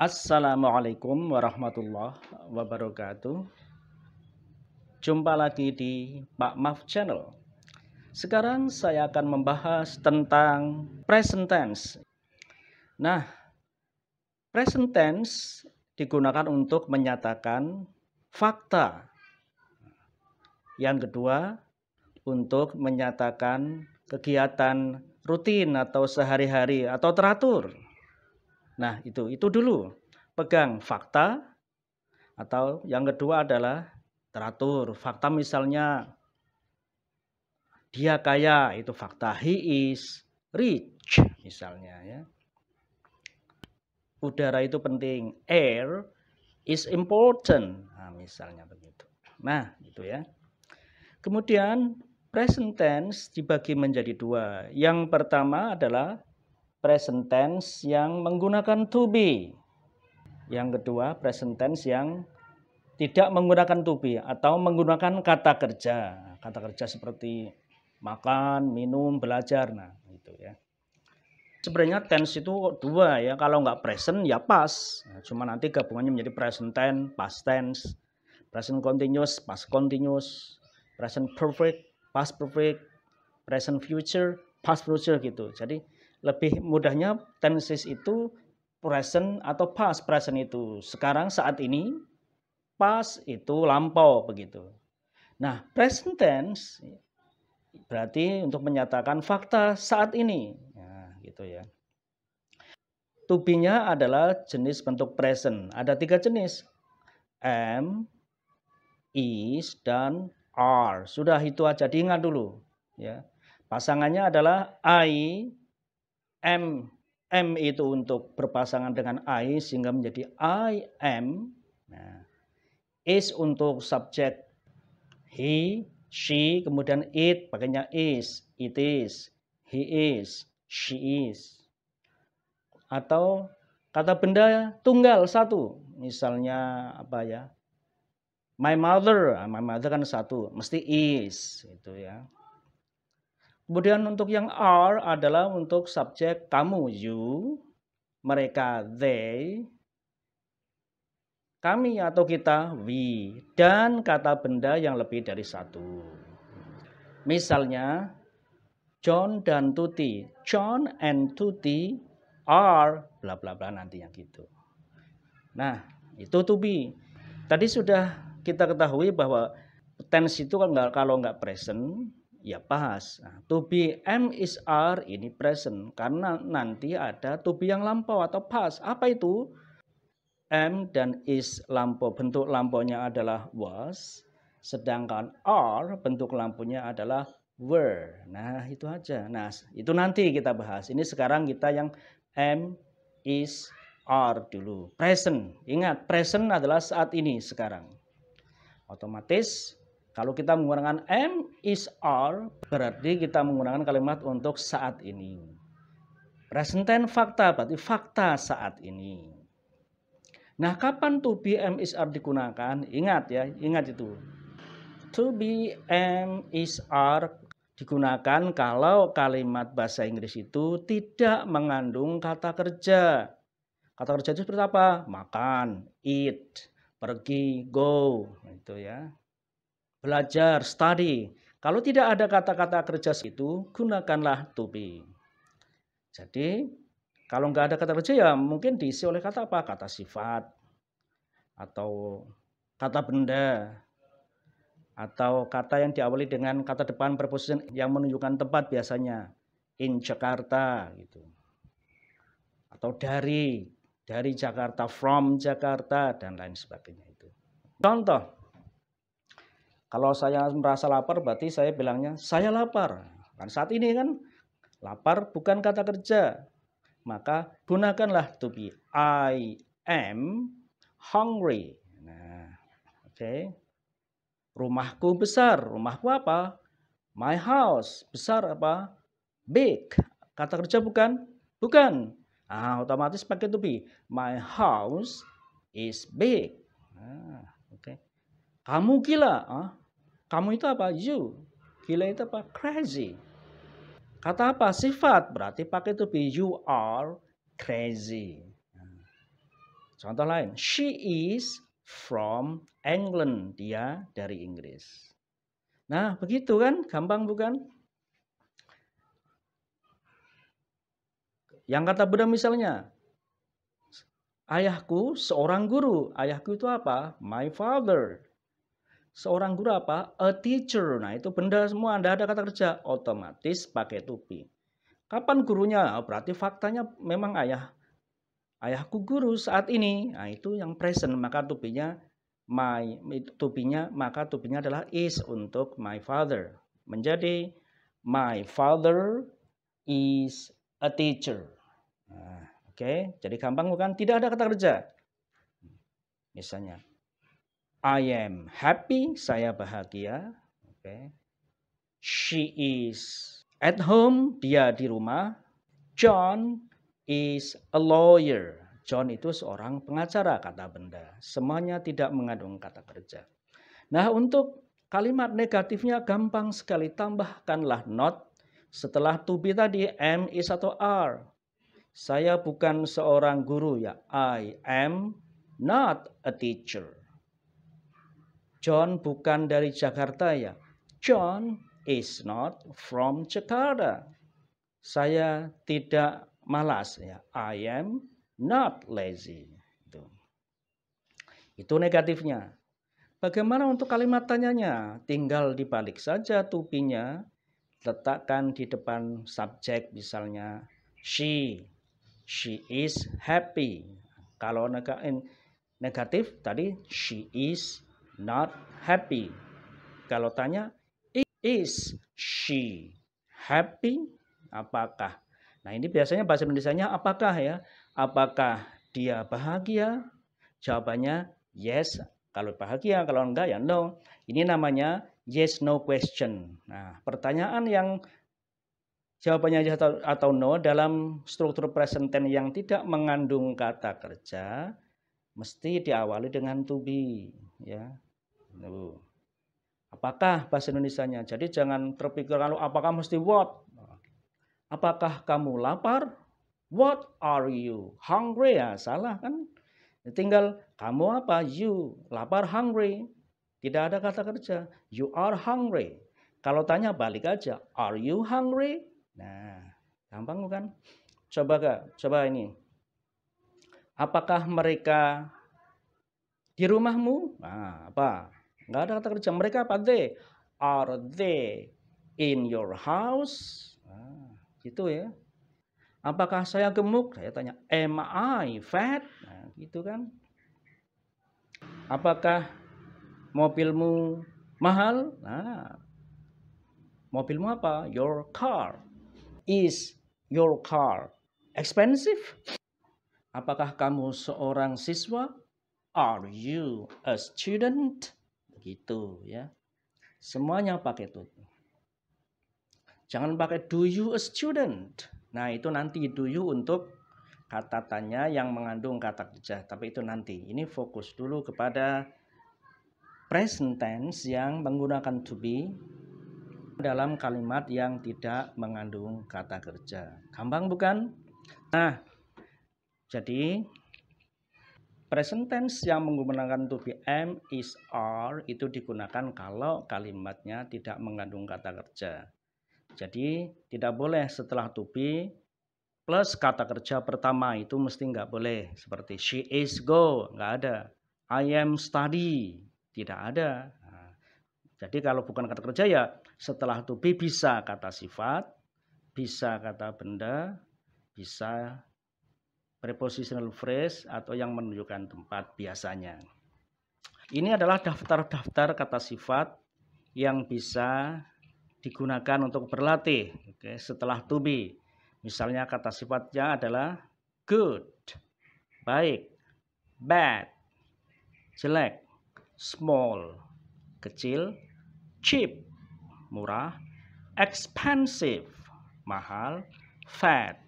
Assalamualaikum warahmatullahi wabarakatuh. Jumpa lagi di Pak Maf Channel. Sekarang saya akan membahas tentang present tense. Nah, present tense digunakan untuk menyatakan fakta. Yang kedua, untuk menyatakan kegiatan rutin atau sehari-hari atau teratur. Nah, itu dulu. Pegang fakta, atau yang kedua adalah teratur. Fakta misalnya dia kaya, itu fakta. He is rich misalnya ya. Udara itu penting. Air is important. Nah, misalnya begitu. Nah, gitu ya. Kemudian present tense dibagi menjadi dua. Yang pertama adalah present tense yang menggunakan to be. Yang kedua present tense yang tidak menggunakan to be atau menggunakan kata kerja. Kata kerja seperti makan, minum, belajar. Nah, gitu ya. Sebenarnya tense itu dua ya. Kalau nggak present ya past. Nah, cuma nanti gabungannya menjadi present tense, past tense, present continuous, past continuous, present perfect, past perfect, present future, past future gitu. Jadi lebih mudahnya tenses itu present atau past. Present itu sekarang, saat ini, past itu lampau begitu. Nah, present tense berarti untuk menyatakan fakta saat ini. Nah, gitu ya. To be-nya adalah jenis bentuk present. Ada 3 jenis. Am, is, dan are. Sudah itu aja, diingat dulu. Ya. Pasangannya adalah I, am. Am itu untuk berpasangan dengan I sehingga menjadi I am. Nah, is untuk subjek he, she, kemudian it pakainya is, it is, he is, she is. Atau kata benda tunggal satu, misalnya apa ya? My mother kan satu, mesti is itu ya. Kemudian untuk yang are adalah untuk subjek kamu, you, mereka, they, kami atau kita, we, dan kata benda yang lebih dari satu. Misalnya John dan Tuti. John and Tuti are bla bla bla nanti yang gitu. Nah, itu to be. Tadi sudah kita ketahui bahwa tense itu kalau nggak present ya past. Nah, to be, am, is, are ini present karena nanti ada to be yang lampau atau past. Apa itu? Am dan is lampau, bentuk lampaunya adalah was, sedangkan are bentuk lampunya adalah were. Nah, itu aja. Nah, itu nanti kita bahas. Ini sekarang kita yang am, is, are dulu. Present. Ingat, present adalah saat ini sekarang. Otomatis kalau kita menggunakan am, is, are berarti kita menggunakan kalimat untuk saat ini. Present tense fakta berarti fakta saat ini. Nah, kapan to be, am, is, are digunakan? Ingat ya, ingat itu. To be, am, is, are digunakan kalau kalimat bahasa Inggris itu tidak mengandung kata kerja. Kata kerja itu seperti apa? Makan, eat, pergi, go, itu ya. Belajar, study. Kalau tidak ada kata-kata kerja itu, gunakanlah to be. Jadi, kalau nggak ada kata kerja ya mungkin diisi oleh kata apa? Kata sifat, atau kata benda, atau kata yang diawali dengan kata depan preposition yang menunjukkan tempat, biasanya in Jakarta gitu. Atau dari Jakarta, from Jakarta, dan lain sebagainya itu. Contoh, kalau saya merasa lapar berarti saya bilangnya saya lapar. Kan saat ini kan lapar bukan kata kerja. Maka gunakanlah to be. I am hungry. Nah, oke. Rumahku besar. Rumahku apa? My house. Besar apa? Big. Kata kerja bukan? Bukan. Nah, otomatis pakai to be. My house is big. Nah, oke. Kamu gila. Kamu itu apa? You. Gila itu apa? Crazy. Kata apa? Sifat. Berarti pakai to be. You are crazy. Contoh lain, she is from England. Dia dari Inggris. Nah, begitu kan? Gampang bukan? Yang kata benda misalnya, ayahku seorang guru. Ayahku itu apa? My father. Seorang guru apa? A teacher. Nah, itu benda semua. Anda ada kata kerja. Otomatis pakai to be. Kapan gurunya? Berarti faktanya memang ayah. Ayahku guru saat ini. Nah, itu yang present. Maka to be-nya maka to be-nya adalah is untuk my father. Menjadi my father is a teacher. Nah, oke. Jadi gampang bukan? Tidak ada kata kerja. Misalnya, I am happy, saya bahagia. Okay. She is at home, dia di rumah. John is a lawyer. John itu seorang pengacara, kata benda. Semuanya tidak mengandung kata kerja. Nah, untuk kalimat negatifnya gampang sekali. Tambahkanlah not setelah to be tadi, am, is, atau are. Saya bukan seorang guru ya. I am not a teacher. John bukan dari Jakarta ya. John is not from Jakarta. Saya tidak malas ya. I am not lazy. Itu negatifnya. Bagaimana untuk kalimat tanyanya? Tinggal dibalik saja to be-nya. Letakkan di depan subjek misalnya she. She is happy. Kalau negatif tadi she is not happy. Kalau tanya, is she happy? Apakah? Nah, ini biasanya bahasa Indonesianya apakah ya? Apakah dia bahagia? Jawabannya yes. Kalau bahagia, kalau enggak ya no. Ini namanya yes no question. Nah, pertanyaan yang jawabannya yes atau no dalam struktur present tense yang tidak mengandung kata kerja mesti diawali dengan to be, ya. Apakah bahasa Indonesianya? Jadi jangan terpikir kalau apakah mesti what? Apakah kamu lapar? What are you hungry? Ya, salah kan? Tinggal kamu apa? You lapar, hungry. Tidak ada kata kerja. You are hungry. Kalau tanya balik aja. Are you hungry? Nah, gampang bukan? Coba ini. Apakah mereka di rumahmu? Nah, apa? Nggak ada kata kerja. Mereka apa? They. Are they in your house? Nah, gitu ya. Apakah saya gemuk? Saya tanya, am I fat? Nah, gitu kan. Apakah mobilmu mahal? Nah, mobilmu apa? Your car. Is your car expensive? Apakah kamu seorang siswa? Are you a student? Begitu ya. Semuanya pakai to. Jangan pakai do you a student. Nah, itu nanti do you untuk kata tanya yang mengandung kata kerja. Tapi itu nanti. Ini fokus dulu kepada present tense yang menggunakan to be dalam kalimat yang tidak mengandung kata kerja. Gampang bukan? Nah, jadi present tense yang menggunakan to be, am, is, are itu digunakan kalau kalimatnya tidak mengandung kata kerja. Jadi tidak boleh setelah to be plus kata kerja pertama, itu mesti nggak boleh. Seperti she is go, nggak ada. I am study, tidak ada. Nah, jadi kalau bukan kata kerja ya setelah to be bisa kata sifat, bisa kata benda, bisa prepositional phrase atau yang menunjukkan tempat biasanya. Ini adalah daftar-daftar kata sifat yang bisa digunakan untuk berlatih. Oke, setelah to be. Misalnya kata sifatnya adalah good, baik, bad, jelek, small, kecil, cheap, murah, expensive, mahal, fat,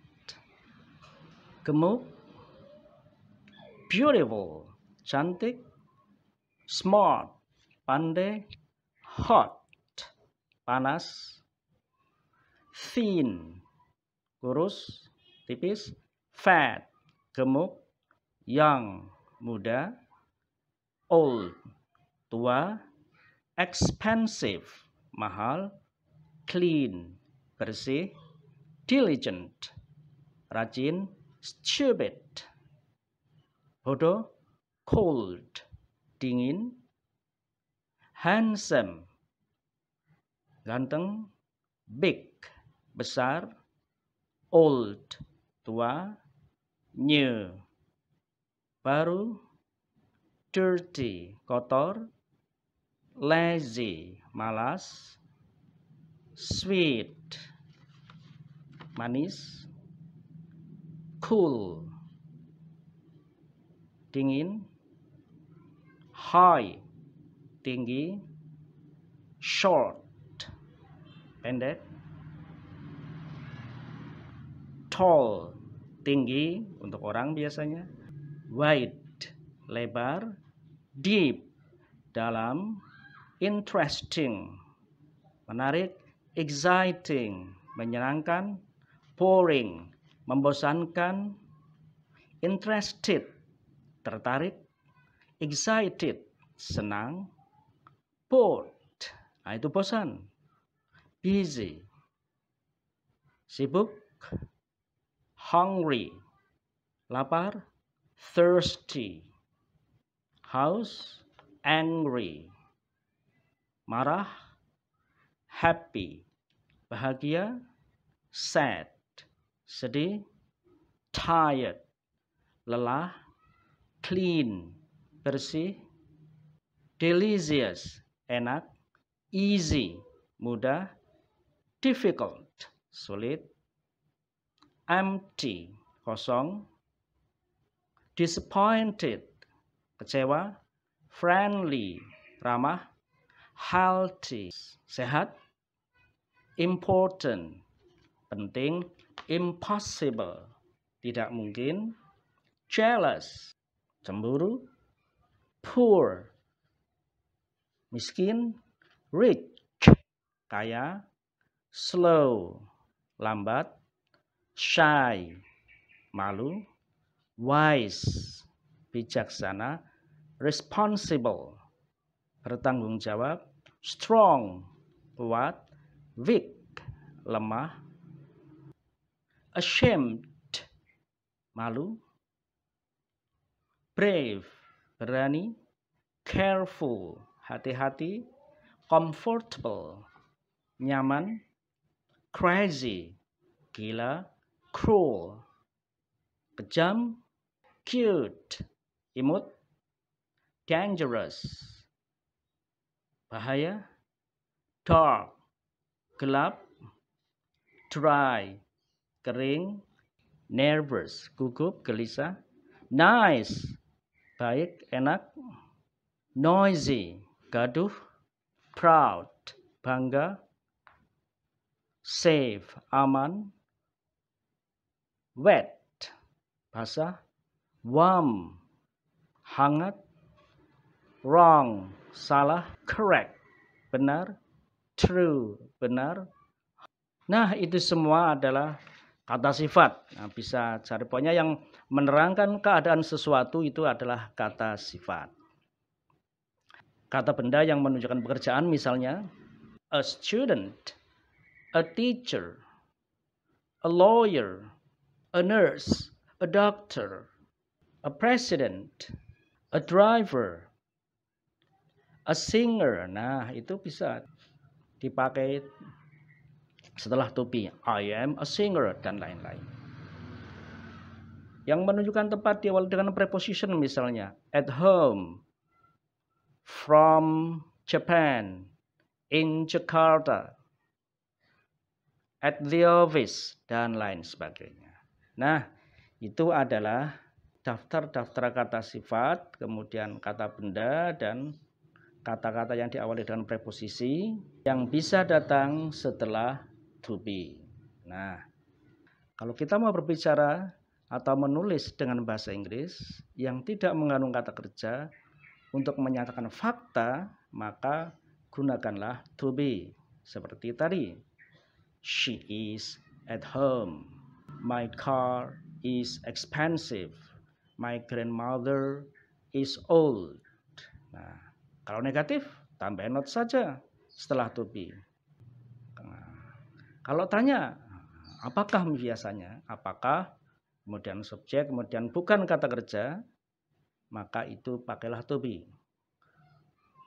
gemuk, beautiful, cantik, smart, pandai, hot, panas, thin, kurus, tipis, fat, gemuk, young, muda. Old, tua. Expensive, mahal. Clean, bersih. Diligent, rajin. Stupid, bodoh. Cold, dingin. Handsome, ganteng. Big, besar. Old, tua. New, baru. Dirty, kotor. Lazy, malas. Sweet, manis. Cool, dingin. High, tinggi. Short, pendek. Tall, tinggi untuk orang biasanya. Wide, lebar. Deep, dalam. Interesting, menarik. Exciting, menyenangkan. Boring, membosankan. Interested, tertarik. Excited, senang. Bored, itu bosan. Busy, sibuk. Hungry, lapar. Thirsty, haus. Angry, marah. Happy, bahagia. Sad, sedih. Tired, lelah. Clean, bersih. Delicious, enak. Easy, mudah. Difficult, sulit. Empty, kosong. Disappointed, kecewa. Friendly, ramah. Healthy, sehat. Important, penting. Impossible, tidak mungkin. Jealous, cemburu. Poor, miskin. Rich, kaya. Slow, lambat. Shy, malu. Wise, bijaksana. Responsible, bertanggung jawab. Strong, kuat. Weak, lemah. Ashamed, malu. Brave, berani. Careful, hati-hati. Comfortable, nyaman. Crazy, gila. Cruel, kejam. Cute, imut. Dangerous, bahaya. Dark, gelap. Dry, kering. Nervous, gugup, gelisah. Nice, baik, enak. Noisy, gaduh. Proud, bangga. Safe, aman. Wet, basah. Warm, hangat. Wrong, salah. Correct, benar. True, benar. Nah, itu semua adalah kata sifat. Nah, bisa cari poinnya yang menerangkan keadaan sesuatu itu adalah kata sifat. Kata benda yang menunjukkan pekerjaan misalnya a student, a teacher, a lawyer, a nurse, a doctor, a president, a driver, a singer. Nah, itu bisa dipakai setelah to be. I am a singer dan lain-lain. Yang menunjukkan tempat diawali dengan preposition misalnya at home, from Japan, in Jakarta, at the office, dan lain sebagainya. Nah, itu adalah daftar-daftar kata sifat, kemudian kata benda, dan kata-kata yang diawali dengan preposisi yang bisa datang setelah to be. Nah, kalau kita mau berbicara atau menulis dengan bahasa Inggris yang tidak mengandung kata kerja untuk menyatakan fakta, maka gunakanlah to be. Seperti tadi, she is at home. My car is expensive. My grandmother is old. Nah, kalau negatif, tambah not saja setelah to be. Nah, kalau tanya, apakah biasanya? Apakah, kemudian subjek, kemudian bukan kata kerja, maka itu pakailah to be.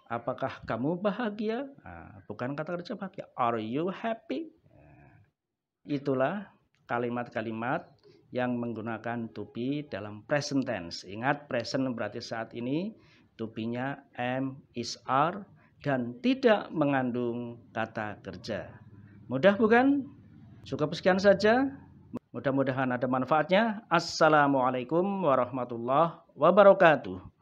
Apakah kamu bahagia? Nah, bukan kata kerja bahagia. Are you happy? Nah, itulah kalimat-kalimat yang menggunakan to be dalam present tense. Ingat, present berarti saat ini, to be-nya am, is, are, dan tidak mengandung kata kerja. Mudah bukan? Cukup sekian saja. Mudah-mudahan ada manfaatnya. Assalamualaikum warahmatullahi wabarakatuh.